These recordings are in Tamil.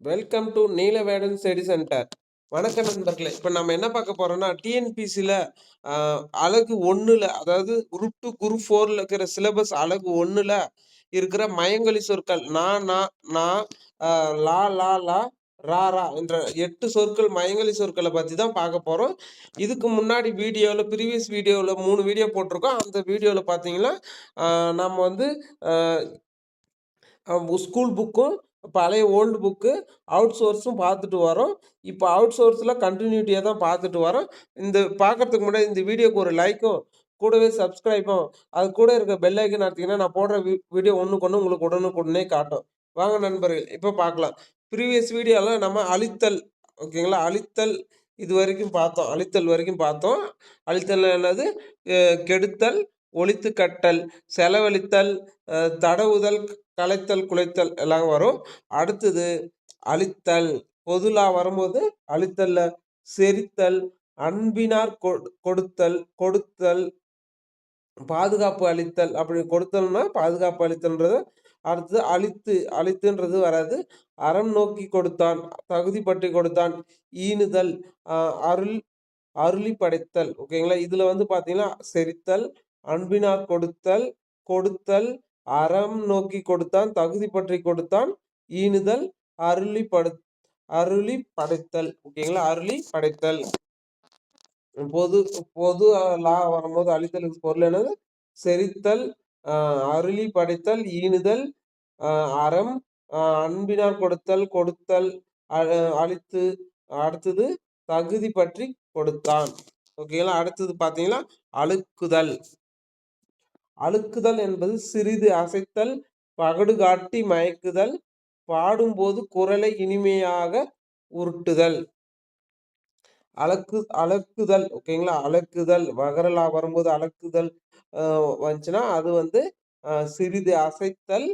Welcome to Neelavedan study centre. வணக்கம் நண்பர்களே. இப்போ நம்ம என்ன பார்க்க போறோம்னா டிஎன்பிசியில் அழகு 1ல், அதாவது குரூப் 2 குரூப் 4ல் இருக்கிற சிலபஸ் அழகு 1ல் இருக்கிற மயங்கொலி சொற்கள் நா லா லா லா ரா ரா என்ற 8 சொற்கள் மயங்கொலி சொற்களை பற்றி தான் பார்க்க போகிறோம். இதுக்கு முன்னாடி வீடியோவில், ப்ரீவியஸ் வீடியோவில் 3 வீடியோ போட்டிருக்கோம். அந்த வீடியோவில் பார்த்தீங்கன்னா நம்ம வந்து ஸ்கூல் புக்கும் பழைய ஓல்டு புக்கு அவுட் சோர்ஸும் பார்த்துட்டு வரோம். இப்போ அவுட் சோர்ஸில் கண்டினியூட்டியாக தான் பார்த்துட்டு வரோம். இந்த பார்க்கறதுக்கு முன்னாடி இந்த வீடியோக்கு ஒரு லைக்கும் கூடவே சப்ஸ்கிரைபும் அது கூட இருக்க பெல் ஐக்கன் அடித்தீங்கன்னா நான் போடுற வீடியோ ஒன்றுக்கு உங்களுக்கு உடனுக்குடனே காட்டும். வாங்க நண்பர்கள், இப்போ பார்க்கலாம். ப்ரீவியஸ் வீடியோவில் நம்ம அழித்தல், ஓகேங்களா, அழித்தல் இது வரைக்கும் பார்த்தோம். அழித்தல் வரைக்கும் பார்த்தோம். அழித்தல் என்னது? கெடுத்தல், ஒழித்து கட்டல், செலவழித்தல், தடவுதல், கலைத்தல், குலைத்தல் எல்லாம் வரும். அடுத்தது அழித்தல். பொதுலா வரும்போது அழித்தல்ல செரித்தல், அன்பினார் கொடுத்தல், கொடுத்தல், பாதுகாப்பு அளித்தல். அப்படி கொடுத்தல்னா பாதுகாப்பு அளித்தல்ன்றது. அடுத்தது அழித்துன்றது வராது. அறம் நோக்கி கொடுத்தான், தகுதி பற்றி கொடுத்தான், ஈனுதல், அருளி படைத்தல். ஓகேங்களா. இதுல வந்து பாத்தீங்கன்னா செரித்தல், அன்பினார் கொடுத்தல், கொடுத்தல், அறம் நோக்கி கொடுத்தான், தகுதி பற்றி கொடுத்தான், ஈனுதல், அருளி படைத்தல். ஓகேங்களா. அருளி படைத்தல். பொது பொது லா வரும்போது அழித்தலுக்கு பொருள் என்னது? செரித்தல், அருளி படைத்தல், ஈனுதல், அறம், அன்பினார் கொடுத்தல், கொடுத்தல், அழித்து, அடுத்தது தகுதி பற்றி கொடுத்தான். ஓகேங்களா. அடுத்தது பாத்தீங்கன்னா அழுக்குதல். அழுக்குதல் என்பது சிறிது அசைத்தல், பகடு காட்டி மயக்குதல், பாடும்போது குரலை இனிமையாக உருட்டுதல். அலக்குதல். ஓகேங்களா. அலக்குதல் வகரலா வரும்போது அலக்குதல் வந்துச்சுன்னா அது வந்து சிறிது அசைத்தல்,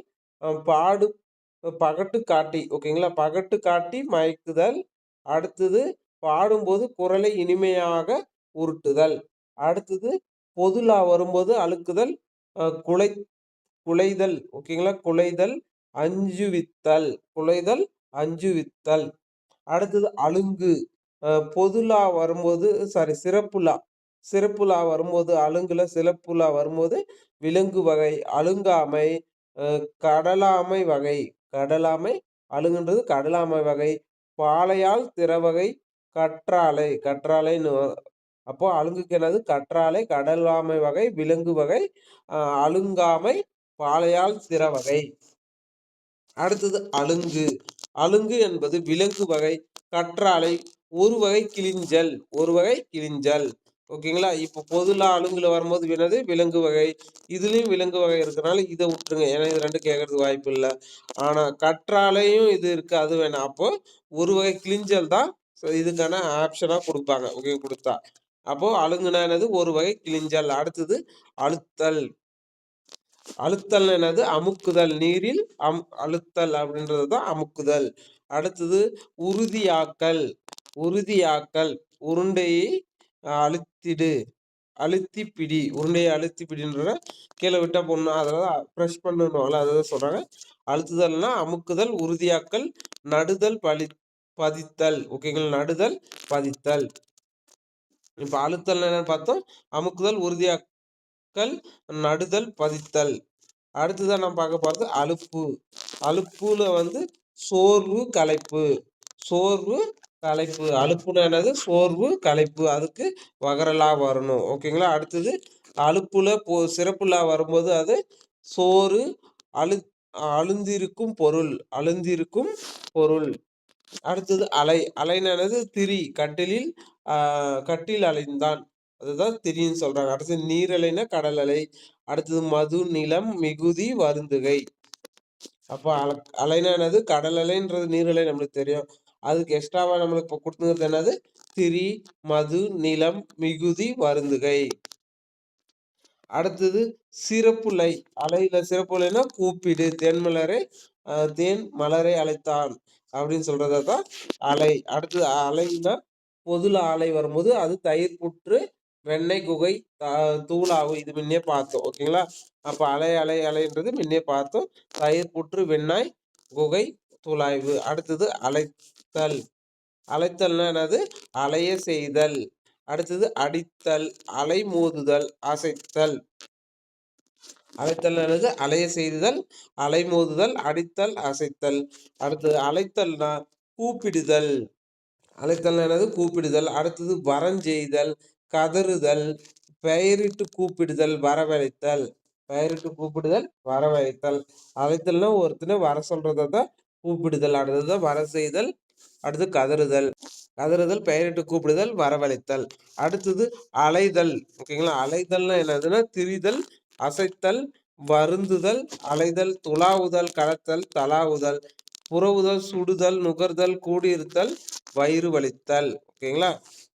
பகட்டு காட்டி. ஓகேங்களா. பகட்டு காட்டி மயக்குதல். அடுத்தது பாடும்போது குரலை இனிமையாக உருட்டுதல். அடுத்தது பொதுலா வரும்போது அழுக்குதல், குலைதல். ஓகேங்களா. குலைதல், அஞ்சுவித்தல். குலைதல், அஞ்சுவித்தல். அடுத்தது அலுங்கு. பொதுலா வரும்போது சிறப்புலா வரும்போது அலுங்குல, சிறப்புலா வரும்போது விலங்கு வகை, அலுங்காமை, கடலாமை வகை. கடலாமை, அலுங்குன்றது கடலாமை வகை, பாலையால் திறவகை, கற்றாழை. கற்றாழைன்னு அப்போ அலுங்குக்கு என்னது? கற்றாழை, கடலாமை வகை, விலங்கு வகை, அலுங்காமை, பாலையால் திறவகை. அடுத்தது அலுங்கு. அலுங்கு என்பது விலங்கு வகை, கற்றாழை, ஒரு வகை கிளிஞ்சல். ஒரு வகை கிளிஞ்சல். ஓகேங்களா. இப்போ பொதுலா அலுங்குல வரும்போது என்னது? விலங்கு வகை. இதுலயும் விலங்கு வகை இருக்கிறனால இதை விட்டுருங்க, ஏன்னா இது ரெண்டு கேட்கறதுக்கு வாய்ப்பு இல்லை. ஆனா கற்றாழையும் இது இருக்கு, அது வேணாம். அப்போ ஒரு வகை கிளிஞ்சல் தான் இதுக்கான ஆப்ஷனா கொடுப்பாங்க. ஓகே, கொடுத்தா அப்போ அலுங்குனா என்னது? ஒரு வகை கிளிஞ்சல். அடுத்தது அழுத்தல். அழுத்தல் என்னது? அமுக்குதல். நீரில் அழுத்தல் அப்படின்றது தான் அமுக்குதல். அடுத்தது உறுதியாக்கல். உறுதியாக்கல். உருண்டையை அழுத்திடு, அழுத்தி பிடி. உருண்டையை அழுத்தி பிடின்ற கீழே விட்டா பொண்ணு அதெல்லாம் ப்ரெஷ் பண்ணணும்ல, அதான் சொல்றாங்க. அழுத்துதல்னா அமுக்குதல், உறுதியாக்கல், நடுதல், பதித்தல். ஓகேங்களா. நடுதல், பதித்தல். இப்ப அழுத்தல் என்னன்னு பார்த்தோம். அமுக்குதல், உறுதியாக்கல், நடுதல், பதித்தல். அடுத்ததான் நம்ம பார்க்க போறது அலுப்பு. அலுப்புல வந்து சோர்வு, களைப்பு. சோர்வு, களைப்பு. அலுப்புனா என்னது? சோர்வு, களைப்பு. அதுக்கு வகரலா வரணும். ஓகேங்களா. அடுத்தது அலுப்புல சிறப்புலா வரும்போது அது சோறு, அழுந்திருக்கும் பொருள். அழுந்திருக்கும் பொருள். அடுத்தது அலை. அலைனானது திரி. கட்டில் அலைந்தான், அதுதான் திரின்னு சொல்றாங்க. அடுத்தது நீரலைனா கடல் அலை. அடுத்தது மது, நிலம், மிகுதி, வருந்துகை. அப்போ அலைனா என்னது? கடல் அலைன்றது நீரலை நம்மளுக்கு தெரியும். அதுக்கு எக்ஸ்ட்ராவா நம்மளுக்கு இப்போ கொடுத்துங்கிறது என்னது? திரி, மது, நிலம், மிகுதி, வருந்துகை. அடுத்தது சிறப்புலை. அலையில சிறப்புலைனா கூப்பிடு. தேன் மலரை அழைத்தான் அப்படின்னு சொல்றதான் அலை. அடுத்தது அலைன்னா பொதுல ஆலை வரும்போது அது தயிர் புற்று, வெண்ணெய் குகை, தூளாவு. இது முன்னே பார்த்தோம். ஓகேங்களா. அப்ப அலைன்றது முன்னே பார்த்தோம். தயிர் புற்று, வெண்ணெய் குகை, துளாய்வு. அடுத்தது அழைத்தல். அழைத்தல்னா என்னது? அலைய செய்தல். அடுத்தது அடித்தல், அலைமோதுதல், அசைத்தல். அழைத்தல் என்னது? அலைய செய்தல், அலைமோதுதல், அடித்தல், அசைத்தல். அடுத்தது அழைத்தல்னா கூப்பிடுதல். அழைத்தல் என்னது? கூப்பிடுதல். அடுத்தது வரஞ்செய்தல், கதறுதல், பெயரிட்டு கூப்பிடுதல், வரவழைத்தல். பெயரிட்டு கூப்பிடுதல், வரவழைத்தல். அழைத்தல்னா ஒருத்தனை வர சொல்றதை தான் கூப்பிடுதல். அடுத்தது வர செய்தல், அடுத்து கதறுதல். கதறுதல், பெயரிட்டு கூப்பிடுதல், வரவழைத்தல். அடுத்தது அலைதல். ஓகேங்களா? அலைதல்னா என்னதுன்னா திரிதல், அசைத்தல், வருந்துதல், அலைதல், துளாவுதல், கடத்தல், தளாவுதல், புறவுதல், சுடுதல், நுகர்தல், கூடியிருத்தல், வயிறு வலித்தல். ஓகேங்களா?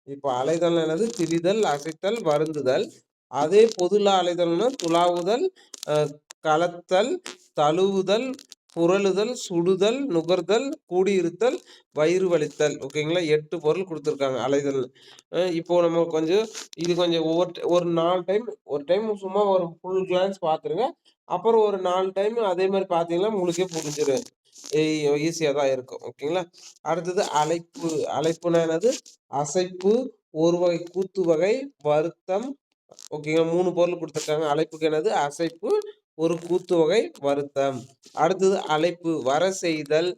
இப்போ அலைதல் என்னது? திரிதல், அசைத்தல், வருந்துதல். அதே பொதுலா அலைதல்னா துளாவுதல், கலத்தல், தழுவுதல், புரளுதல், சுடுதல், நுகர்தல், கூடியிருத்தல், வயிறு வலித்தல். ஓகேங்களா? 8 பொருள் கொடுத்துருக்காங்க அலைதல். இப்போ நம்ம கொஞ்சம் இது கொஞ்சம் ஒரு 4 டைம், ஒரு டைம் சும்மா ஒரு ஃபுல் கிளான்ஸ் பார்த்துருங்க. அப்புறம் ஒரு 4 டைம் அதே மாதிரி பார்த்தீங்கன்னா உங்களுக்கே புரிஞ்சிடும். ஈஸியாக தான் இருக்கும். ஓகேங்களா? அடுத்தது அழைப்பு. அழைப்புனா என்னது? அசைப்பு, ஒரு வகை கூத்து வகை, வருத்தம். ஓகேங்களா? 3 பொருள் கொடுத்துருக்காங்க. அழைப்புக்கு என்னது? அசைப்பு, ஒரு கூத்து வகை, வருத்தம். அடுத்தது அழைப்பு, வர செய்தல்,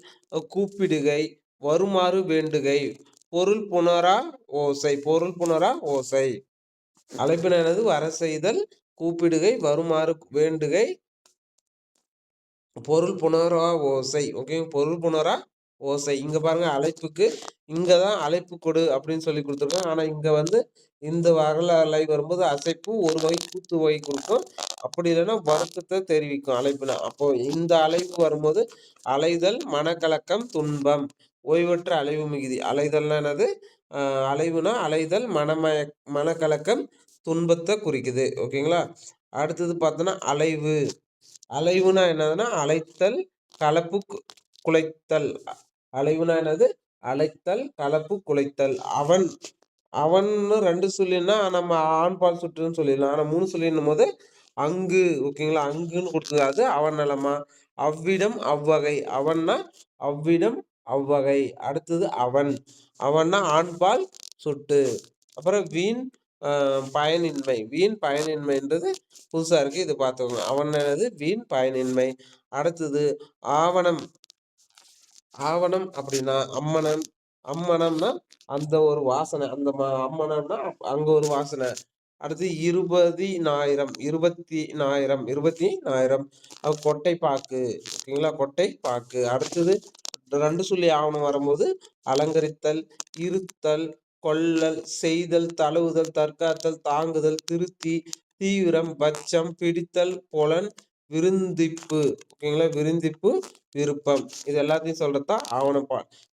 கூப்பிடுகை, வருமாறு வேண்டுகை, பொருள் புணரா ஓசை. பொருள் புணரா ஓசை. அழைப்பின என்னது? வர செய்தல், கூப்பிடுகை, வருமாறு வேண்டுகை, பொருள் புணரா ஓசை. ஓகே, பொருள் புணரா ஓசை. இங்க பாருங்க அழைப்புக்கு இங்கதான் அழைப்பு கொடு அப்படின்னு சொல்லி கொடுத்துருக்கோம். ஆனா இங்க வந்து இந்த அலை வரும்போது அசைப்பு, ஒரு வகை கூத்து வகை கொடுக்கும். அப்படி இல்லைன்னா வருத்தத்தை தெரிவிக்கும் அழைப்புனா. அப்போ இந்த அழைப்பு வரும்போது அலைதல், மனக்கலக்கம், துன்பம், ஓய்வற்ற அலைவு மிகுதி. அலைதல்னா என்னது? அலைவுனா அலைதல், மனக்கலக்கம், துன்பத்தை குறிக்குது. ஓகேங்களா? அடுத்தது பார்த்தோன்னா அலைவு. அலைவுனா என்னதுன்னா அழைத்தல், கலப்பு, குலைத்தல். அலைவுனா என்னது? அழைத்தல், கலப்பு, குலைத்தல். அவன். அவன்னு 2 சொல்லினா நம்ம ஆண்பால் சுட்டுன்னு சொல்லிடலாம். ஆனா 3 சொல்லிடும் போது அங்கு. ஓகேங்களா? அங்குன்னு கொடுத்தது அவன் நலமா. அவ்விடம், அவ்வகை. அவன்னா அவ்விடம், அவ்வகை. அடுத்தது அவன். அவன்னா ஆண்பால் சுட்டு. அப்புறம் வீண், பயனின்மை. வீண் பயனின்மைன்றது புதுசா இருக்கு, இது பார்த்துக்கோங்க. அவன் என்னது? வீண் பயனின்மை. அடுத்தது ஆவணம். ஆவணம் அப்படின்னா அம்மனம். அம்மனம்னா அந்த ஒரு வாசனை. அந்த அம்மனம்னா அங்க ஒரு வாசனை. அடுத்து 20,000. 20,000. 20,000. கொட்டை பாக்கு. ஓகேங்களா? கொட்டை பாக்கு. அடுத்தது 2 சொல்லி ஆவணம் வரும்போது அலங்கரித்தல், இருத்தல், கொள்ளல், செய்தல், தழுவுதல், தற்காத்தல், தாங்குதல், திருத்தி, தீவிரம், பட்சம், பிடித்தல், புலன், விருந்திப்பு. ஓகேங்களா? விருந்திப்பு, விருப்பம். இது எல்லாத்தையும் சொல்றதுதான் ஆவணம்.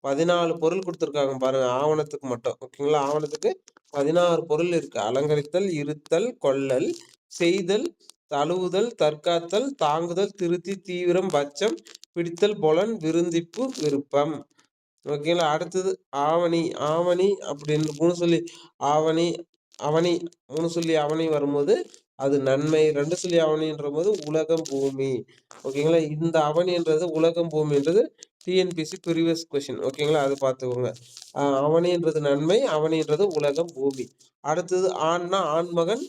14 பொருள் கொடுத்துருக்காங்க பாருங்க ஆவணத்துக்கு மட்டும். ஓகேங்களா? ஆவணத்துக்கு 16 பொருள் இருக்கு. அலங்கரித்தல், இருத்தல், கொள்ளல், செய்தல், தழுவுதல், தற்காத்தல், தாங்குதல், திருத்தி, தீவிரம், பட்சம், பிடித்தல், புலன், விருந்திப்பு, விருப்பம். ஓகேங்களா? அடுத்தது ஆவணி. ஆவணி அப்படின்னு 3 சொல்லி ஆவணி, அவனி 3 சொல்லி அவனி வரும்போது அது நன்மை. 2 சொல்லி அவனின்ற போது உலகம், பூமி. ஓகேங்களா? இந்த அவனின்றது உலகம், பூமின்றது டிஎன்பிசி ப்ரீவியஸ் கொஸ்டின். ஓகேங்களா? அது பார்த்துக்கோங்க. அவனின்றது நன்மை, அவனின்றது உலகம், பூமி. அடுத்தது ஆண்னா ஆண்மகன்,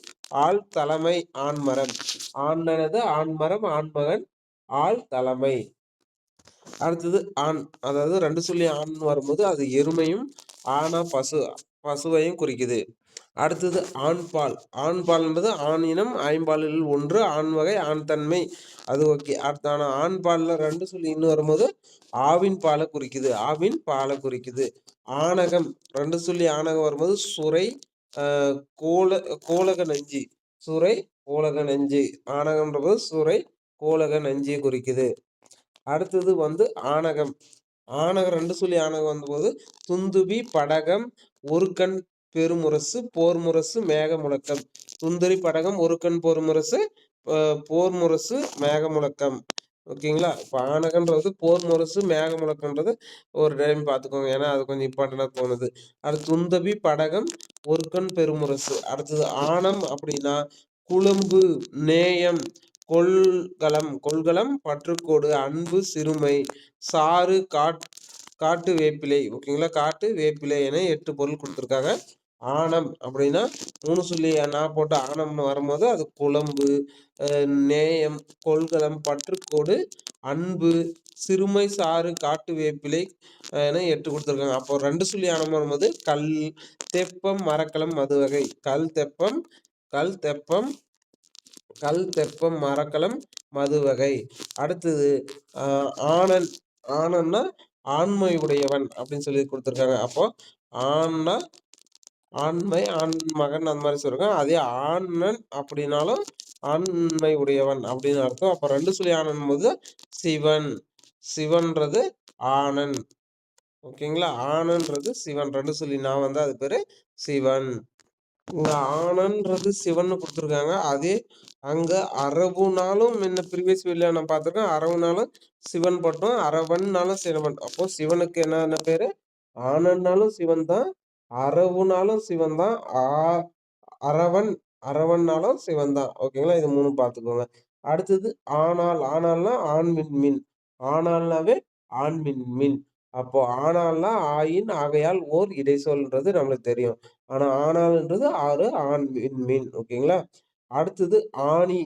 ஆள் தலைமை, ஆண்மரம். ஆண்னது ஆண்மரம், ஆண்மகன், ஆள் தலைமை. அடுத்தது ஆண். அதாவது 2 சொல்லி ஆண் வரும்போது அது எருமையும், ஆனா பசுவையும் குறிக்குது. அடுத்தது ஆண்பால். ஆண்பால் என்பது ஆணினம், ஐம்பாலில் ஒன்று, ஆண்வகை, ஆண் தன்மை. அது ஓகே. அடுத்தான ஆண்பால்ல 2 சொல்லி இன்னும் வரும்போது ஆவின் பாலை குறிக்குது. ஆவின் பாலை குறிக்குது. ஆணகம். 2 சொல்லி ஆணகம் வரும்போது சுரை, கோலக நெஞ்சு. சுரை, கோலக நெஞ்சு. ஆணகம்ன்ற போது சுரை, கோலக நெஞ்சை குறிக்குது. அடுத்தது வந்து ஆணகம். ஆணகம் 2 சொல்லி ஆணகம் வந்தபோது துந்துபி, படகம், ஒரு கண் பெருமுரசு, போர் முரசு, மேக முழக்கம். துந்தரி, படகம், ஒரு கண் போர்முரசு, போர் முரசு, மேக முழக்கம். ஓகேங்களா? இப்போ ஆணகன்றது போர் முரசு, மேக முழக்கன்றது ஒரு டைம் பார்த்துக்கோங்க. ஏன்னா அது கொஞ்சம் இம்பார்ட்டண்டாக தோணுது. அடுத்து துந்தபி, படகம், ஒரு கண் பெருமுரசு. அடுத்தது ஆணம் அப்படின்னா குழம்பு, நேயம், கொள்கலம் பற்றுக்கோடு அன்பு சிறுமை சாறு காட்டு வேப்பிலை. ஓகேங்களா, காட்டு வேப்பிலை என 8 பொருள் கொடுத்துருக்காங்க. ஆணம் அப்படின்னா 3 சொல்லி நான் போட்ட ஆணம்னு வரும்போது அது குழம்பு, நேயம், கொள்கலம், பற்றுக்கோடு, அன்பு, சிறுமை, சாறு, காட்டு வேப்பிலை என 8 கொடுத்துருக்காங்க. அப்போ 2 சொல்லி ஆணம் வரும்போது கல், தெப்பம், மரக்கலம், மதுவகை. கல் தெப்பம் மரக்கலம் மதுவகை. அடுத்தது ஆணன். ஆணன்னா ஆண்மை உடையவன் அப்படின்னு சொல்லி கொடுத்துருக்காங்க. அப்போ ஆண்னா ஆண்மை, ஆண்மகன் அந்த மாதிரி சொல்றாங்க. அதே ஆணன் அப்படின்னாலும் ஆண்மை உடையவன் அப்படின்னு அர்த்தம். அப்ப 2 சொல்லி ஆணன் போது சிவன். சிவன்றது ஆணன். ஓகேங்களா, ஆணன்றது சிவன். 2 சொல்லி நான் வந்து அது பேரு சிவன். இங்க ஆணன்றது சிவன் கொடுத்துருக்காங்க. அதே அங்க அரவுனாலும் என்ன ப்ரீவியஸ் வீடியோல நான் பார்த்துருக்கேன். அரவுனாலும் சிவன் பட்டும், அரவன்னாலும் சிவன். அப்போ சிவனுக்கு என்ன பேரு? ஆணன்னாலும் சிவன் தான், அரவுனாலும் சிவன் தான், அரவன்னாலும் சிவன் தான். ஓகேங்களா, இது 3 பார்த்துக்கோங்க. அடுத்தது ஆனால். ஆனால்னா ஆண்மின். ஆனால்னாவே ஆண்மின். அப்போ ஆனால்னா ஆயின் ஆகையால் ஓர் இடைச்சொல்ன்றது நம்மளுக்கு தெரியும். ஆனா ஆனால்ன்றது 6 ஆண்மின். ஓகேங்களா. அடுத்தது ஆணி.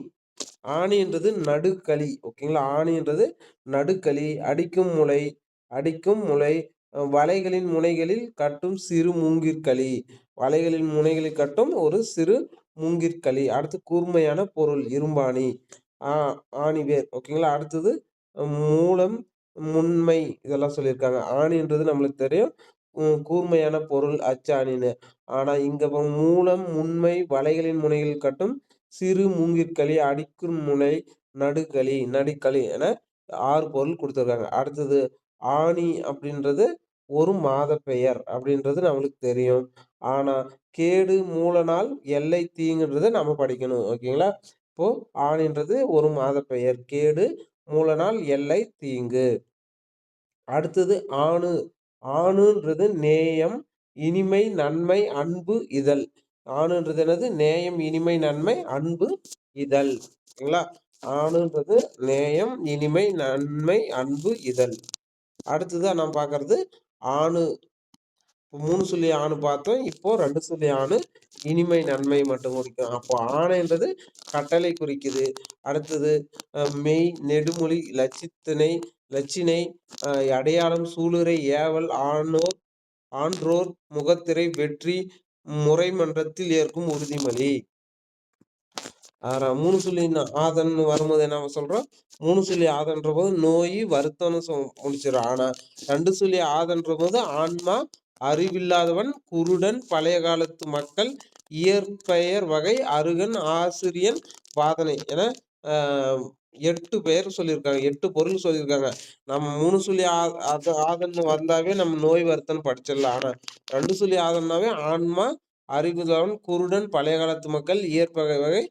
ஆணின்றது நடுக்களி. ஓகேங்களா, ஆணின்றது நடுக்களி. அடிக்கும் முளை வலைகளின் முனைகளில் கட்டும் சிறு மூங்கிற்களி. வலைகளின் முனைகளில் கட்டும் ஒரு சிறு மூங்கிற்களி. அடுத்து கூர்மையான பொருள் இரும்பாணி, ஆணிவேர். ஓகேங்களா. அடுத்தது மூலம், முன்மை, இதெல்லாம் சொல்லியிருக்காங்க. ஆணின்றது நம்மளுக்கு தெரியும், கூர்மையான பொருள் அச்சாணின்னு. ஆனா இங்க மூலம், முன்மை, வலைகளின் முனைகளில் கட்டும் சிறு மூங்கிற்களி, அடிக்கும் முனை, நடுக்களி என 6 பொருள் கொடுத்துருக்காங்க. அடுத்தது ஆணி அப்படின்றது ஒரு மாத பெயர் அப்படின்றது நம்மளுக்கு தெரியும். ஆனா கேடு, மூல நாள், எல்லை, தீங்குன்றதை நம்ம படிக்கணும். ஓகேங்களா. இப்போ ஆணின்றது ஒரு மாத பெயர், கேடு, மூல நாள், எல்லை, தீங்கு. அடுத்தது ஆணு. ஆணுன்றது நேயம், இனிமை, நன்மை, அன்பு, இதழ். ஆணுன்றது என்னது? நேயம், இனிமை, நன்மை, அன்பு, இதழ். ஓகேங்களா. ஆணுன்றது நேயம், இனிமை, நன்மை, அன்பு, இதழ். அடுத்ததான் நாம் பார்க்கறது ஆணு. 3 சொல்லி ஆணு பார்த்தோம். இப்போ 2 சொல்லி ஆணு இனிமை, நன்மை மட்டும் குறிக்கும். அப்போ ஆணைன்றது கட்டளை குறிக்குது. அடுத்தது மெய், நெடுமொழி, லட்சினை, அடையாளம், சூளுரை, ஏவல், ஆன்றோர், முகத்திரை, வெற்றி, முறைமன்றத்தில் ஏற்கும் உறுதிமொழி. 3 சொல்லி ஆதன் வரும்போது என்ன சொல்றோம்? 3 சொல்லி ஆதன்ற போது நோய், வருத்தம்னு முடிச்சிடும். ஆனா 2 சொல்லி ஆதன்ற போது ஆன்மா, அறிவில்லாதவன், குருடன், பழைய காலத்து மக்கள், இயற்பெயர் வகை, அருகன், ஆசிரியன், வாதனை என 8 பெயர் சொல்லியிருக்காங்க. 8 பொருள் சொல்லியிருக்காங்க. நம்ம 3 சொல்லி ஆதன்னு வந்தாவே நம்ம நோய் வருத்தம் படிச்சிடலாம். ஆனா 2 சொல்லி ஆதன்னாவே ஆன்மா, அறிவுள்ளவன், குருடன், பழைய காலத்து மக்கள், இயற்பகை வகை,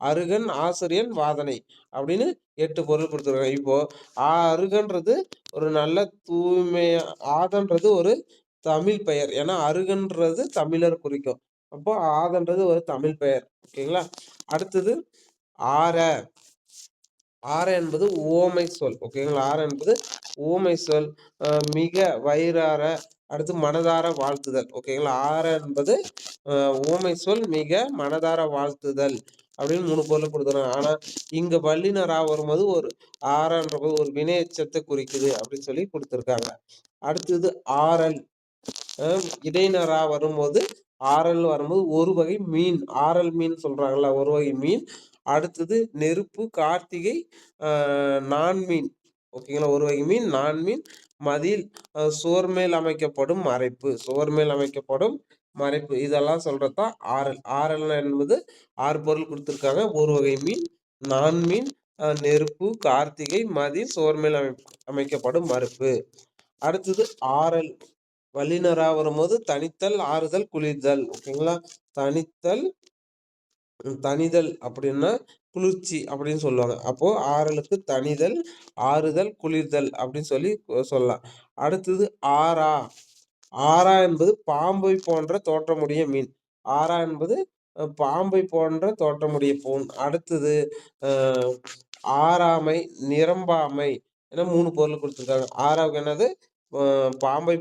அருகன், ஆசிரியன், வாதனை அப்படின்னு 8 பொருள் கொடுத்துருக்காங்க. இப்போ அருகன்றது ஒரு நல்ல தூய்மையா, ஆதன்றது ஒரு தமிழ் பெயர். ஏன்னா அருகன்றது தமிழர் குறிக்கும். அப்போ ஆதன்றது ஒரு தமிழ் பெயர். ஓகேங்களா. அடுத்தது ஆர என்பது ஓமை சொல். ஓகேங்களா. ஆர என்பது ஓமை சொல். மிக, வயிறார, அடுத்து மனதார வாழ்த்துதல். ஓகேங்களா. ஆர என்பது ஓமை சொல், மிக, மனதார வாழ்த்துதல் அப்படின்னு 3 பொருள் கொடுத்துறாங்க. ஆனா இங்க வல்லினரா வரும்போது ஒரு ஆரன்ற போது ஒரு வினை எச்சத்தை குறிக்குது அப்படின்னு சொல்லி கொடுத்துருக்காங்க. அடுத்தது ஆரல். இடையினரா வரும்போது ஆரல் வரும்போது ஒரு வகை மீன், ஆரல் மீன் சொல்றாங்கல்ல, ஒரு வகை மீன். அடுத்தது நெருப்பு, கார்த்திகை, நான்மீன். ஓகேங்களா. ஒரு வகை மீன், நான்மீன், மதில், சுவர் மேல் அமைக்கப்படும் மறைப்பு. இதெல்லாம் சொல்றதுதான் ஆரல். ஆரல் என்பது 6 பொருள் கொடுத்துருக்காங்க. ஒரு வகை மீன், நான்மீன், நெருப்பு, கார்த்திகை, மதில், சுவர் மேல் அமைக்கப்படும் மறுப்பு. அடுத்தது ஆரல் வல்லினரா வரும்போது தனித்தல், ஆறுதல், குளிர்தல். ஓகேங்களா. தனிதல் அப்படின்னா குளிர்ச்சி அப்படின்னு சொல்லுவாங்க. அப்போ ஆறலுக்கு தனிதல், ஆறுதல், குளிர்தல் அப்படின்னு சொல்லி சொல்லலாம். அடுத்தது ஆரா என்பது பாம்பை போன்ற தோற்றமுடைய மீன். ஆரா என்பது பாம்பை போன்ற தோற்றமுடைய பூன். அடுத்தது ஆறாமை, நிரம்பாமை என 3 பொருள் குடுத்துருக்காங்க. 6வது என்னது? பாம்பை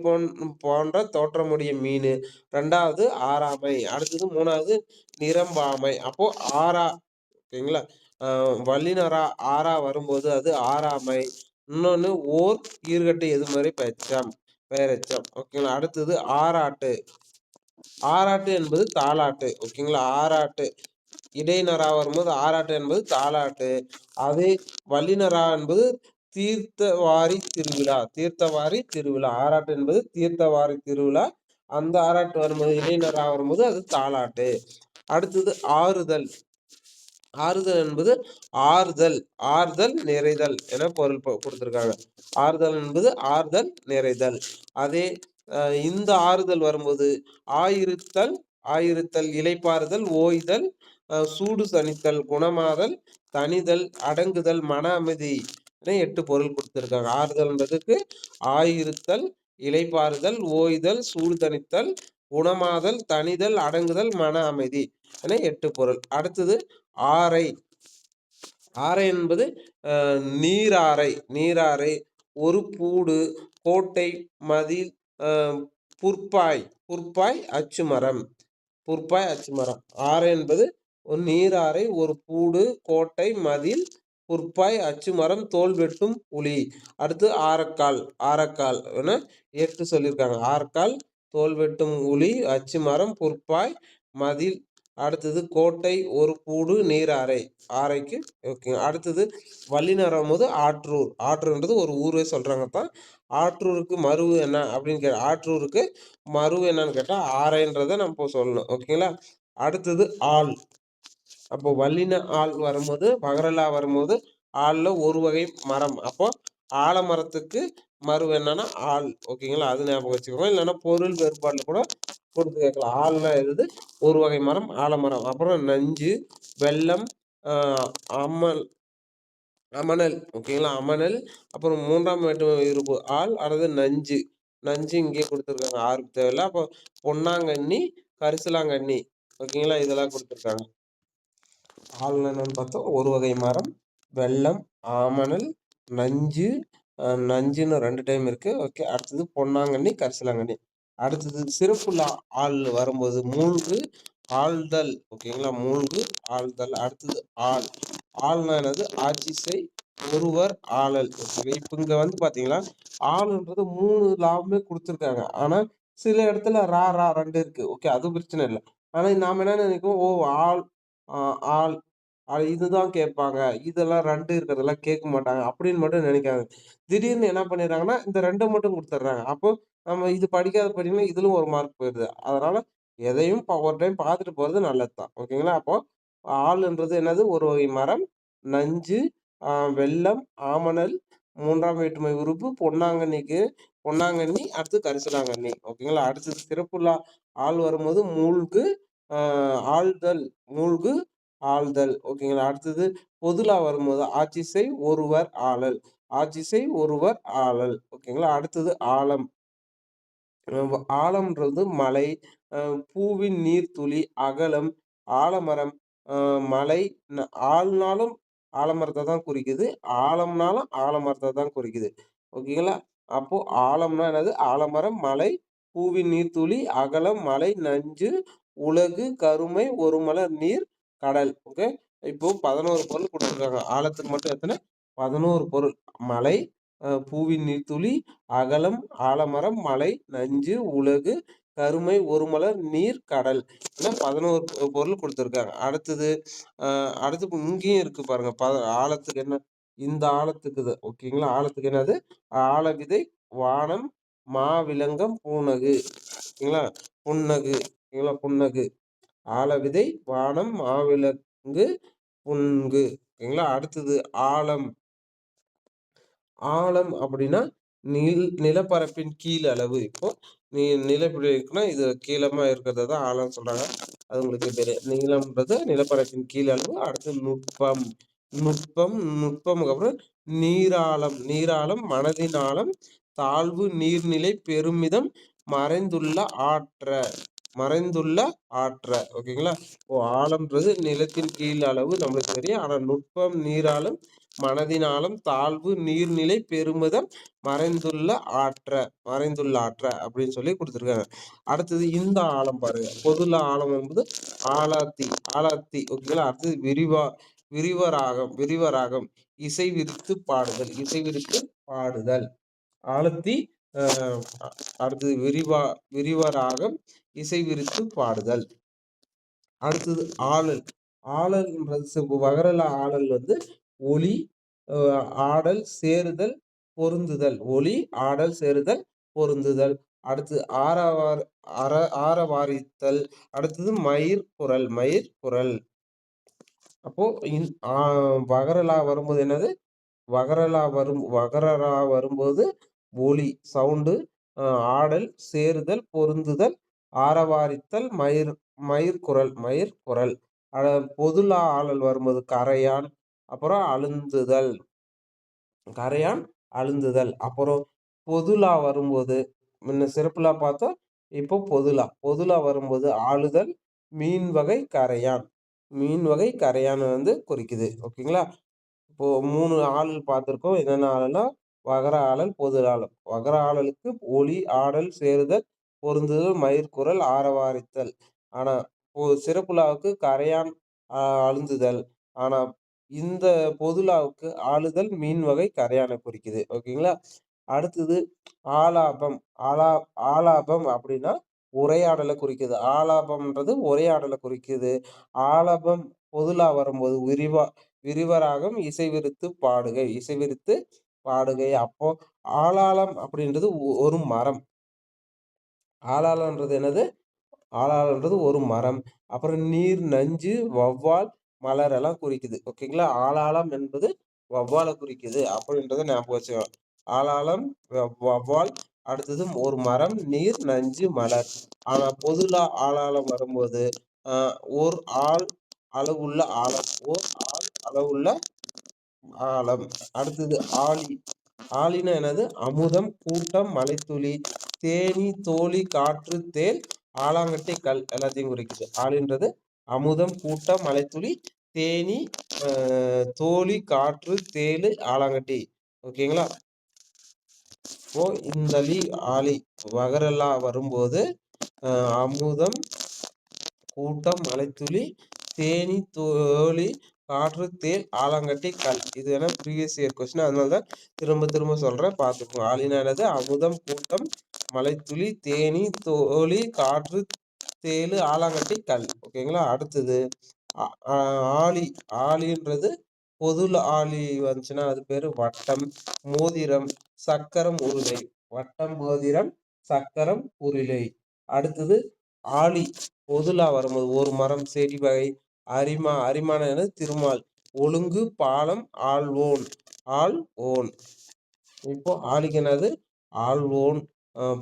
போன்ற தோற்றமுடைய மீனு. 2வது ஆறாமை. அடுத்தது 3வது நிரம்பாமை. அப்போ ஆறா ஓகேங்களா? அ வல்லினரா ஆறா வரும்போது அது ஆறாமை. இன்னொன்னு ஓர் ஈர்கட்டு எதிர்மறை பெயரெச்சம். ஓகேங்களா? அடுத்தது ஆறாட்டு. ஆறாட்டு என்பது தாலாட்டு. ஓகேங்களா? ஆறாட்டு இடையினரா வரும்போது ஆறாட்டு என்பது தாலாட்டு. அதே வல்லினரா என்பது தீர்த்தவாரி திருவிழா. தீர்த்தவாரி திருவிழா. ஆறாட்டு என்பது தீர்த்தவாரி திருவிழா. அந்த ஆறாட்டு வரும்போது இடையினரா வரும்போது அது தாலாட்டு. அடுத்தது ஆறுதல். ஆறுதல் என்பது ஆறுதல், ஆறுதல், நிறைதல் என பொருள் கொடுத்திருக்காங்க. ஆறுதல் என்பது ஆறுதல், நிறைதல். அதே இந்த ஆறுதல் வரும்போது ஆயிருத்தல், ஆயிருத்தல், இளைப்பாறுதல், ஓய்தல், சூடு தணித்தல், குணமாதல், தணிதல், அடங்குதல், மன அமைதி என 8 பொருள் கொடுத்திருக்காங்க. ஆறுதல்ன்றதுக்கு ஆயிருத்தல், இளைப்பாறுதல், ஓய்தல், சூடு தணித்தல், குணமாதல், தணிதல், அடங்குதல், மன அமைதி என 8 பொருள். அடுத்தது ஆரை. ஆரை என்பது நீராரை. நீராரை, ஒரு பூடு, கோட்டை, மதில், புற்பாய். புற்பாய் அச்சுமரம். புற்பாய் அச்சுமரம். ஆரை என்பது ஒரு நீராரை, ஒரு பூடு, கோட்டை, மதில், புற்பாய், அச்சுமரம், தோல் வெட்டும் உளி. அடுத்து ஆரக்கால். ஆரக்கால் என 8 சொல்லியிருக்காங்க. ஆரக்கால், தோல் வெட்டும் உளி, அச்சுமரம், புற்பாய், மதில். அடுத்தது கோட்டை, ஒரு பூடு, நீராரை. ஆரைக்கு ஓகேங்க. அடுத்தது வல்லினரும் போது ஆற்றூர். ஆற்றூர்ன்றது ஒரு ஊரே சொல்றாங்க தான். ஆற்றூருக்கு மருவு என்ன அப்படின்னு ஆற்றூருக்கு மருவு என்னன்னு கேட்டா ஆரைன்றதை நம்ம இப்போ சொல்லணும். ஓகேங்களா? அடுத்தது ஆள். அப்போ வல்லின ஆள் வரும்போது பகரலா வரும்போது ஆள்ல ஒரு வகை மரம். அப்போ ஆலமரத்துக்கு மருவு என்னன்னா ஆள். ஓகேங்களா? அது ஞாபகம் வச்சுக்கோங்க. இல்லைன்னா பொருள் வேறுபாடுல கூட கொடுத்து கேட்கலாம். ஆள்னா எது? ஒரு வகை மரம் ஆலமரம். அப்புறம் நஞ்சு, வெள்ளம், அம்மல், அமணல். ஓகேங்களா? அமணல். அப்புறம் 3ஆம் வேற்றுமை இருப்பு ஆள் அல்லது நஞ்சு. நஞ்சு இங்கே கொடுத்துருக்காங்க. ஆறுக்கு தேவையில்ல. அப்போ பொன்னாங்கண்ணி, கரிசலாங்கண்ணி. ஓகேங்களா? இதெல்லாம் கொடுத்துருக்காங்க. ஆள்னா என்னன்னு பார்த்தோம். ஒரு வகை மரம், வெள்ளம், ஆமணல், நஞ்சு. நஞ்சுன்னு 2 டைம் இருக்கு. ஓகே. அடுத்தது பொன்னாங்கண்ணி, கரிசலாங்கண்ணி. அடுத்தது சிறப்புள்ள ஆள் வரும்போது மூழ்கு, ஆழ்தல். ஓகேங்களா? மூழ்கு, ஆழ்தல். அடுத்தது ஆள். ஆள்னா என்னது? ஆட்சி செய், ஒருவர் ஆளல். ஓகே. இப்ப இங்க வந்து பாத்தீங்கன்னா ஆளுன்றது 3 லாபமே கொடுத்துருக்காங்க. ஆனா சில இடத்துல ரா 2 இருக்கு. ஓகே. அது பிரச்சனை இல்லை. ஆனா நாம என்ன நினைக்கிறோம்? ஓ ஆள், ஆள், இதுதான் கேட்பாங்க. இதெல்லாம் 2 இருக்கிறதெல்லாம் கேட்க மாட்டாங்க. அப்படின்னு மட்டும் நினைக்காங்க. திடீர்னு என்ன பண்ணிடுறாங்கன்னா, இந்த 2 மட்டும் குடுத்துடுறாங்க. அப்போ நம்ம இது படிக்காத படிங்கன்னா இதுலும் 1 மார்க் போயிருது. அதனால எதையும் ஒரு டைம் பார்த்துட்டு போறது நல்லது தான். ஓகேங்களா? அப்போ ஆள்ன்றது என்னது? ஒரு வகை மரம், நஞ்சு, வெள்ளம், ஆமணல், 3ஆம் வேற்றுமை உறுப்பு பொன்னாங்கண்ணிக்கு பொன்னாங்கண்ணி, அடுத்து கரிசலாங்கண்ணி. ஓகேங்களா? அடுத்தது சிறப்புள்ள ஆள் வரும்போது மூழ்கு, ஆழ்தல். மூழ்கு, ஆழ்தல். ஓகேங்களா? அடுத்தது பொதுலா வரும்போது ஆட்சி செய், ஒருவர் ஆளல். ஆட்சி செய், ஒருவர் ஆளல். ஓகேங்களா? அடுத்தது ஆலம். ஆலம்ன்றது மலை, பூவின் நீர்த்துளி, அகலம், ஆலமரம், மலை. ஆள்னாலும் ஆலமரத்தை தான் குறிக்குது. ஆலம்னாலும் ஆலமரத்தை தான் குறிக்குது. ஓகேங்களா? அப்போ ஆலம்னா என்னது? ஆலமரம், மலை, பூவின் நீர்த்துளி, அகலம், மலை, நஞ்சு, உலகு, கருமை, ஒரு மலர் நீர், கடல். ஓகே. இப்போ 11 பொருள் கொடுத்துருக்காங்க. ஆழத்துக்கு மட்டும் எத்தனை? 11 பொருள். மலை, பூவின் நீர்த்துளி, அகலம், ஆலமரம், மலை, நஞ்சு, உலகு, கருமை, ஒரு மலர் நீர், கடல் என 11 பொருள் கொடுத்துருக்காங்க. அடுத்தது அடுத்து இங்கேயும் இருக்கு பாருங்க. ஆழத்துக்கு என்ன? இந்த ஆழத்துக்கு இது. ஓகேங்களா? ஆழத்துக்கு என்னது? ஆழவிதை, வானம், மாவிலங்கம், பூனகு. ஓகேங்களா? புன்னகு. ஓகேங்களா? புன்னகு. ஆழவிதை, வானம், மாவிலங்கு, புன்கு. ஓகேங்களா? அடுத்தது ஆழம். ஆழம் அப்படின்னா நிலப்பரப்பின் கீழ் அளவு. இப்போ நிலப்பரப்பு இருக்குன்னா இது கீழமா இருக்கிறத தான் ஆழம்னு சொல்றாங்க. அது உங்களுக்கு தெரியும். நீளம்ன்றது நிலப்பரப்பின் கீழ் அளவு. அடுத்து நுட்பம். நுட்பம், நுட்பம்க்கு அப்புறம் நீராழம். நீராழம், மனதின் ஆழம், தாழ்வு, நீர்நிலை, பெருமிதம், மறைந்துள்ள ஆற்ற. மறைந்துள்ள ஆற்ற. ஓகேங்களா? ஆழம்ன்றது நிலத்தின் கீழ் அளவு நம்மளுக்கு தெரியும். ஆனா நுட்பம், நீராழம், மனதின் ஆழம், தாழ்வு, நீர்நிலை, பெருமிதம், மறைந்துள்ள மறைந்துள்ள ஆற்ற அப்படின்னு சொல்லி கொடுத்துருக்காங்க. அடுத்தது இந்த ஆழம் பாருங்க. பொதுல ஆழம் என்பது ஆலாத்தி ஆலாத்தி ஓகேங்களா. அடுத்தது விரிவராகம் இசை விரித்து பாடுதல். ஆலத்தி அடுத்தது விரிவராகம் இசை விரித்து பாடுதல். அடுத்தது ஆளல்ன்றது வகரல ஆளல் வந்து ஒளி, ஆடல், சேருதல், பொருந்துதல். ஒளி, ஆடல், சேருதல், பொருந்துதல். அடுத்து ஆரவாரித்தல். அடுத்தது மயிர் குரல். அப்போ வகரலா வரும்போது என்னது? வகரலா வரும்போது ஒலி சவுண்டு, ஆடல், சேருதல், பொருந்துதல், ஆரவாரித்தல், மயிர்குரல். பொதுலா ஆளல் வரும்போது கரையான், அப்புறம் அழுந்துதல். அப்புறம் பொதுலா வரும்போது முன்ன சிறப்புலா பார்த்தோம். இப்போ பொதுலா வரும்போது ஆளுதல், மீன் வகை கரையான் வந்து குறிக்குது. ஓகேங்களா. இப்போ 3 ஆளல் பார்த்துருக்கோம். என்னென்ன ஆளல்னா வகர ஆளல், பொது ஆளல். வகர ஆளலுக்கு ஒலி, ஆடல், சேருதல், பொருந்துதல், மயிர்குரல், ஆரவாரித்தல். ஆனா சிறப்புலாவுக்கு கரையான், அழுந்துதல். ஆனா இந்த பொதுலாவுக்கு ஆளுதல், மீன் வகை கரையானை குறிக்குது. ஓகேங்களா. அடுத்தது ஆலாபம். ஆலாபம் அப்படின்னா உரையாடலை குறிக்குது. ஆலாபம்ன்றது உரையாடலை குறிக்குது. ஆலாபம் பொதுலா வரும்போது விரிவராகம் இசைவிரித்து பாடுகை. அப்போ ஆலாலம் அப்படின்றது ஒரு மரம். ஆலாலன்றது என்னது? ஆலாலன்றது ஒரு மரம். அப்புறம் நீர், நஞ்சு, வௌவால், மலர் எல்லாம் குறிக்குது. ஓகேங்களா. ஆலாலம் என்பது வௌவாலை குறிக்குது அப்படின்றத ஞாபகம் வச்சுக்கோங்க. ஆலாலம், வௌவால், அடுத்தது ஒரு மரம், நீர், நஞ்சு, மலர். ஆனா பொதுலா ஆலாலம் வரும்போது ஓர் ஆள் அளவுள்ள ஆழம். அடுத்தது ஆழினா என்னது? அமுதம், கூட்டம், மலைத்துளி, தேனி, தோழி, காற்று, தேல், ஆலாங்கட்டி, கல் எல்லாத்தையும் குறிக்குது. ஆழின்றது அமுதம், கூட்டம், மலைத்துளி, தேனி, தோழி, காற்று, தேலு, ஆலாங்கட்டி. ஓகேங்களா. இப்போ இந்த ஆழி வகரலா வரும்போது அமுதம், கூட்டம், மலைத்துளி, தேனி, தோழி, காற்று, தேல், ஆலாங்கட்டி, கல். இது என்ன ப்ரீவியஸ் இயர் கொஸ்டின். அதனாலதான் திரும்ப சொல்றேன், பார்த்துக்கோங்க. ஆழினா என்னது? அமுதம், கூட்டம், மலைத்துளி, தேனி, தோழி, காற்று, தேலு, ஆலாங்கட்டி, கல். ஓகேங்களா. அடுத்தது ஆழின்றது பொதுல ஆழி வந்துச்சுன்னா அது பேரு வட்டம், மோதிரம், சக்கரம், உருளை. வட்டம், மோதிரம், சக்கரம், உருளை. அடுத்தது ஆழி பொதுலா வரும்போது ஒரு மரம், செடி வகை, அரிமான எனது திருமால், ஒழுங்கு, பாலம், ஆள்வோன். இப்போ ஆழிக்கு என்னது? ஆள்வோன்,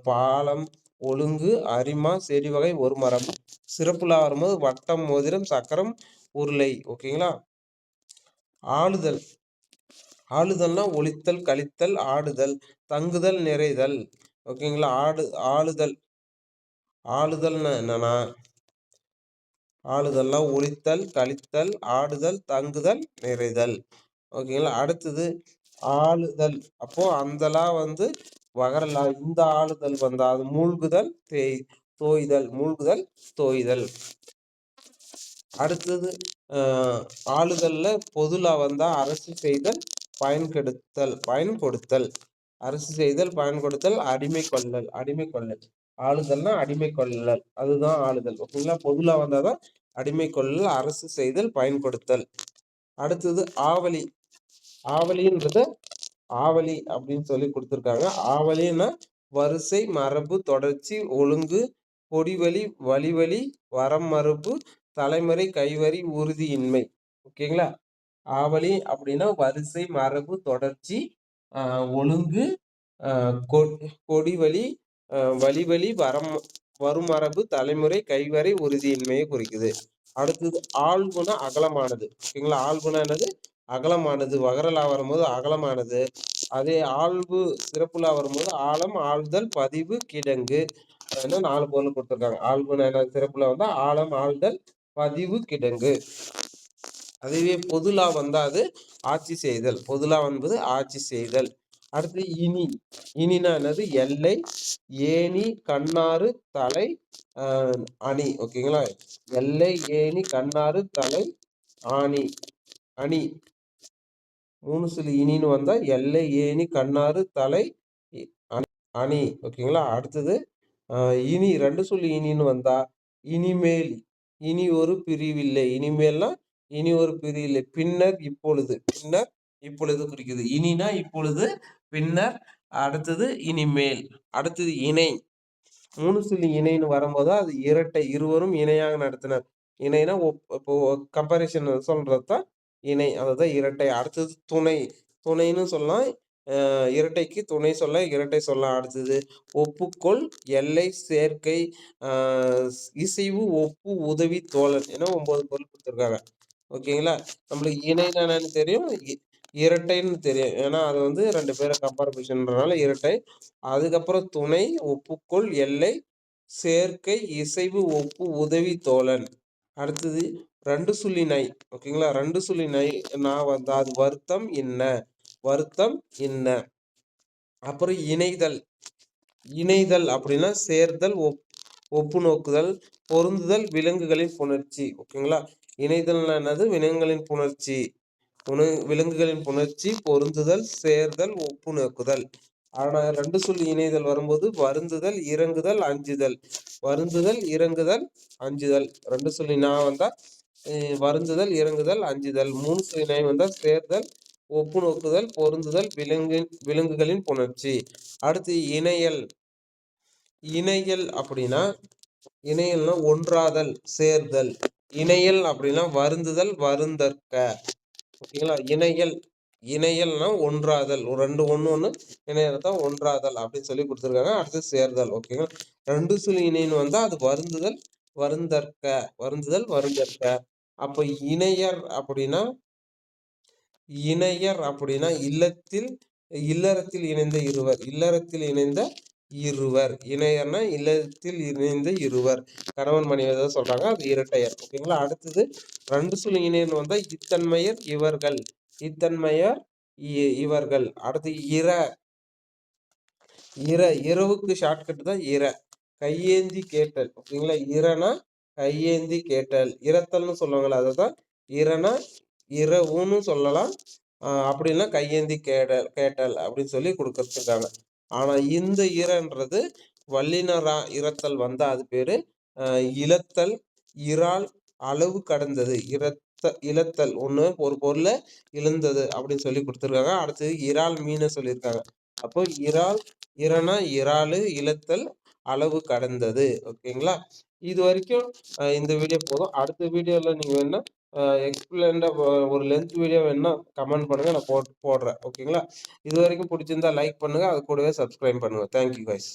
பாலம், ஒழுங்கு, அரிமா, செடி வகை, ஒரு மரம். சிறப்புலா வரும்போது வட்டம், மோதிரம், சக்கரம், உருளை. ஓகேங்களா. ஆளுதல்னா ஒளித்தல், கழித்தல், ஆடுதல், தங்குதல், நிறைதல். ஓகேங்களா. ஆளுதல்னா என்னன்னா ஆளுதல்னா ஒளித்தல், கழித்தல், ஆடுதல், தங்குதல், நிறைதல். ஓகேங்களா. அடுத்தது ஆளுதல். அப்போ அந்தலா வந்து வகரலா. இந்த ஆளுதல் வந்தா அது மூழ்குதல், தோய்தல். அடுத்தது ஆளுதல்ல பொதுலா வந்தா அரசு செய்தல், பயன் கொடுத்தல். அரசு செய்தல், பயன் கொடுத்தல், அடிமை கொள்ளல். ஆளுதல்னா அடிமை கொள்ளல், அதுதான் ஆளுதல். ஓகேங்களா. பொதுலா வந்தாதான் அடிமை கொள்ளல், அரசு செய்தல், பயன் கொடுத்தல். அடுத்தது ஆவலி அப்படின்னு சொல்லி கொடுத்துருக்காங்க. ஆவலின்னா வரிசை, மரபு, தொடர்ச்சி, ஒழுங்கு, கொடிவழி, வழிவழி, வரம், மரபு, தலைமுறை, கைவரி, உறுதியின்மை. ஓகேங்களா. ஆவலி அப்படின்னா வரிசை, மரபு, தொடர்ச்சி, ஒழுங்கு, கொடிவழி, வழிவழி, வருமரபு, தலைமுறை, கைவரை, உறுதியின்மையை குறிக்குது. அடுத்தது ஆள்குண அகலமானது. ஓகேங்களா. ஆள்குண என்னது? அகலமானது. வகரலா வரும்போது அகலமானது. அதே ஆள்வு சிறப்புலா வரும்போது ஆழம், ஆழ்தல், பதிவு, கிடங்கு. 4 பொருள் கொடுத்துருக்காங்க. ஆள்குண என்ன? சிறப்புல வந்தா ஆழம், ஆழ்தல், பதிவு, கிடங்கு. அதுவே பொதுலா வந்தா அது ஆட்சி செய்தல். பொதுலா என்பது ஆட்சி செய்தல். அடுத்து இனி. இனினா என்னது? எல்லை, ஏணி, கண்ணாறு, தலை, அணி. ஓகேங்களா? எல்லை, ஏணி, கண்ணாறு, தலை, ஆணி, அணி. 3 சொல்லி இனின்னு வந்தா எல்லை, ஏணி, கண்ணாறு, தலை, அணி. ஓகேங்களா? அடுத்தது இனி 2 சொல்லி இனின்னு வந்தா இனிமேல், இனி ஒரு பிரிவில்லை. இனிமேல்னா இனி ஒரு பிரிவில்லை. பின்னர், இப்பொழுது. பின்னர், இப்பொழுது குறிக்குது. இனினா இப்பொழுது, பின்னர், அடுத்தது இனிமேல். அடுத்தது இணை. 3 சொல்லி இணைன்னு வரும்போது அது இரட்டை. இருவரும் இணையாக நடத்தினர். இணைனா இப்போ கம்பேரிசன் சொல்றது தான் இணை. அதுதான் இரட்டை. அடுத்தது துணை. துணைன்னு சொல்லலாம். இரட்டைக்கு துணை சொல்ல, இரட்டை சொல்லலாம். அடுத்தது ஒப்புக்கொள், எல்லை, சேர்க்கை, இசைவு, ஒப்பு, உதவி, தோழன் என 9 பொருள் கொடுத்துருக்காங்க. ஓகேங்களா? நம்மளுக்கு இணைனா என்னன்னு தெரியும், இரட்டைன்னு தெரியும். ஏன்னா அது வந்து 2 பேரை கம்பேரிசன்றனால இரட்டை. அதுக்கப்புறம் துணை, ஒப்புக்கொள், எல்லை, சேர்க்கை, இசைவு, ஒப்பு, உதவி, தோழன். அடுத்தது 2 சொல்லி நை. ஓகேங்களா? 2 சொல்லி நை நான் வந்தா அது வருத்தம் இன்ன. வருத்தம் இன்ன. அப்புறம் இணைதல். இணைதல் அப்படின்னா சேர்தல், ஒப்பு நோக்குதல், பொருந்துதல், விலங்குகளின் புணர்ச்சி. ஓகேங்களா? இணைதல்னா என்னது? விலங்குகளின் புணர்ச்சி. விலங்குகளின் புணர்ச்சி, பொருந்துதல், சேர்தல், ஒப்பு நோக்குதல். ஆனா 2 சொல்லி இணைதல் வரும்போது வருந்துதல், இறங்குதல், அஞ்சுதல். வருந்துதல், இறங்குதல், அஞ்சுதல். 2 சொல்லி நான் வந்தா வருந்துதல், இறங்குதல், அஞ்சுதல். 3 சொல்லி நை வந்தா சேர்தல், ஒப்பு நோக்குதல், பொருந்துதல், விலங்குகளின் புணர்ச்சி. அடுத்து இணையல். இணையல் அப்படின்னா இணையல்னா ஒன்றாதல், சேர்தல். இணையல் அப்படின்னா வருந்துதல், வருந்தற்க. ஓகேங்களா? இணையல். இணையல்னா ஒன்றாதல். 2 ஒண்ணு இணையத்தான் ஒன்றாதல் அப்படின்னு சொல்லி கொடுத்துருக்காங்க. அடுத்து சேர்தல். ஓகேங்களா? 2 சொல்லி இணைன்னு வந்தா அது வருந்துதல், வருந்தற்க. வருந்துதல், வருந்தற்க. அப்ப இணையர் அப்படின்னா இல்லத்தில், இல்லறத்தில் இணைந்த இருவர். இல்லறத்தில் இணைந்த இருவர். இணையர்னா இல்லத்தில் இணைந்த இருவர். கணவன் மனைவி தான் சொல்றாங்க. அது இரட்டையர். ஓகேங்களா? அடுத்தது 2 சொல்லி இணைன்னு வந்தா இத்தன்மையர், இவர்கள். இத்தன்மையர், இவர்கள். அடுத்து இரவுக்கு ஷார்ட்கட் தான் இர. கையேந்தி கேட்டல். ஓகேங்களா? இரனா கையேந்தி கேட்டல். இரத்தல்னு சொல்லுவாங்கல்ல, அதுதான் இரனா இரவுன்னு சொல்லலாம். அப்படின்னா கையேந்தி கேட்டல் அப்படின்னு சொல்லி கொடுத்துருக்காங்க. ஆனா இந்த இரன்றது வல்லினரா இரத்தல் வந்தா அது பேரு இழத்தல், இறால், அளவு கடந்தது. இழத்தல் ஒண்ணு ஒரு பொருளை இழந்தது அப்படின்னு சொல்லி கொடுத்துருக்காங்க. அடுத்தது இறால், மீனை சொல்லியிருக்காங்க. அப்போ இறால், இறனா இறாலு, இழத்தல், அளவு கடந்தது. ஓகேங்களா? இது வரைக்கும் இந்த வீடியோ போதும். அடுத்த வீடியோல நீங்க வேணா எக்ஸ்பிளைன்டா ஒரு லென்த் வீடியோ வேணா கமெண்ட் பண்ணுங்க, நான் போடுறேன். ஓகேங்களா? இது வரைக்கும் பிடிச்சிருந்தா லைக் பண்ணுங்க, அது கூடவே சப்ஸ்கிரைப் பண்ணுங்க. Thank you guys.